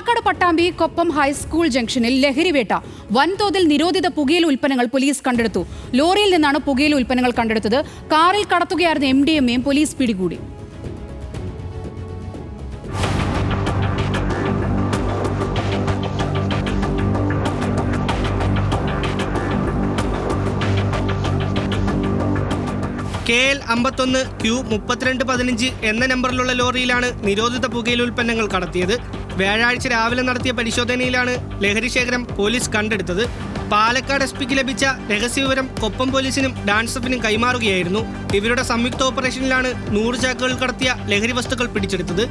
Palakkad Pattambi Koppam high school ജംഗ്ഷനിൽ ലഹരിവേട്ട. വൻതോതിൽ നിരോധിത പുകയില ഉൽപ്പന്നങ്ങൾ പോലീസ് കണ്ടെടുത്തു. ലോറിയിൽ നിന്നാണ് പുകയില ഉൽപ്പന്നങ്ങൾ കണ്ടെടുത്തത്. കാറിൽ കടത്തുകയായിരുന്ന MDMAയും പോലീസ് പിടികൂടി. KL 51 Q3215 എന്ന നമ്പറിലുള്ള ലോറിയിലാണ് നിരോധിത പുകയില ഉൽപ്പന്നങ്ങൾ കടത്തിയത്. വ്യാഴാഴ്ച രാവിലെ നടത്തിയ പരിശോധനയിലാണ് ലഹരി ശേഖരം പോലീസ് കണ്ടെടുത്തത്. പാലക്കാട് SP ലഭിച്ച രഹസ്യവിവരം കൊപ്പം പോലീസിനും ഡാൻസപ്പിനും കൈമാറുകയായിരുന്നു. ഇവരുടെ സംയുക്ത ഓപ്പറേഷനിലാണ് 100 ചാക്കുകൾ കടത്തിയ ലഹരി വസ്തുക്കൾ പിടിച്ചെടുത്തത്.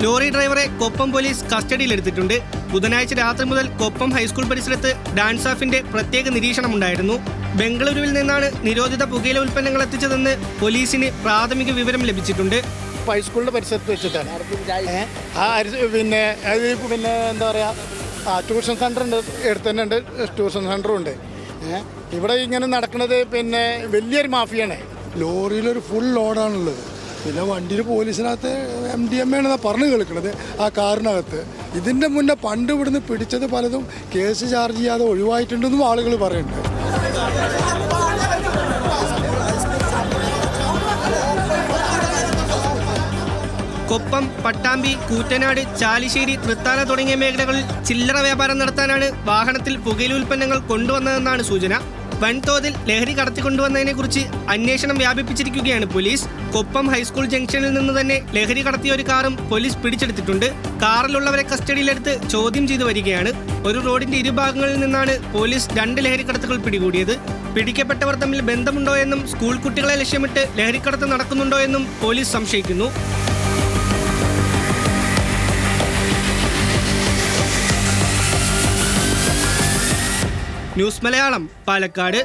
ലോറി ഡ്രൈവറെ കൊപ്പം പോലീസ് കസ്റ്റഡിയിലെടുത്തിട്ടുണ്ട്. ബുധനാഴ്ച രാത്രി മുതൽ കൊപ്പം ഹൈസ്കൂൾ പരിസരത്ത് ഡാൻസാഫിന്റെ പ്രത്യേക നിരീക്ഷണമുണ്ടായിരുന്നു. ബംഗളൂരുവിൽ നിന്നാണ് നിരോധിത പുകയില ഉൽപ്പന്നങ്ങൾ എത്തിച്ചതെന്ന് പോലീസിന് പ്രാഥമിക വിവരം ലഭിച്ചിട്ടുണ്ട്. ഹൈസ്കൂളിന്റെ പരിസരത്ത് വെച്ചിട്ടാണ്. പിന്നെ എന്താ പറയുക, ട്യൂഷൻ സെൻ്റർ ഉണ്ട്, അടുത്ത് തന്നെ ഉണ്ട് ട്യൂഷൻ സെൻ്ററും ഉണ്ട്. ഇവിടെ ഇങ്ങനെ നടക്കുന്നത് പിന്നെ വലിയൊരു മാഫിയാണ്. ലോറിയിലൊരു ഫുൾ ലോഡാണുള്ളത്. പിന്നെ വണ്ടിയിൽ പോലീസിനകത്ത് MDMA ആണെന്നാണ് പറഞ്ഞു കേൾക്കുന്നത് ആ കാറിനകത്ത്. ഇതിൻ്റെ മുന്നേ പണ്ട് ഇവിടുന്ന് പിടിച്ചത് പലതും കേസ് ചാർജ് ചെയ്യാതെ ഒഴിവായിട്ടുണ്ടെന്നും ആളുകൾ പറയുന്നുണ്ട്. കൊപ്പം, പട്ടാമ്പി, കൂറ്റനാട്, ചാലിശ്ശേരി, തൃത്താല തുടങ്ങിയ മേഖലകളിൽ ചില്ലറ വ്യാപാരം നടത്താനാണ് വാഹനത്തിൽ പുകയില ഉൽപ്പന്നങ്ങൾ കൊണ്ടുവന്നതെന്നാണ് സൂചന. വൻതോതിൽ ലഹരി കടത്തിക്കൊണ്ടുവന്നതിനെക്കുറിച്ച് അന്വേഷണം വ്യാപിപ്പിച്ചിരിക്കുകയാണ് പോലീസ്. കൊപ്പം ഹൈസ്കൂൾ ജംഗ്ഷനിൽ നിന്ന് തന്നെ ലഹരി കടത്തിയ ഒരു കാറും പോലീസ് പിടിച്ചെടുത്തിട്ടുണ്ട്. കാറിലുള്ളവരെ കസ്റ്റഡിയിലെടുത്ത് ചോദ്യം ചെയ്തു വരികയാണ്. ഒരു റോഡിന്റെ ഇരുഭാഗങ്ങളിൽ നിന്നാണ് പോലീസ് 2 ലഹരി കടത്തുകൾ പിടികൂടിയത്. പിടിക്കപ്പെട്ടവർ തമ്മിൽ ബന്ധമുണ്ടോ എന്നും സ്കൂൾ കുട്ടികളെ ലക്ഷ്യമിട്ട് ലഹരിക്കടത്ത് നടക്കുന്നുണ്ടോ എന്നും പോലീസ് സംശയിക്കുന്നു. ന്യൂസ് മലയാളം, പാലക്കാട്.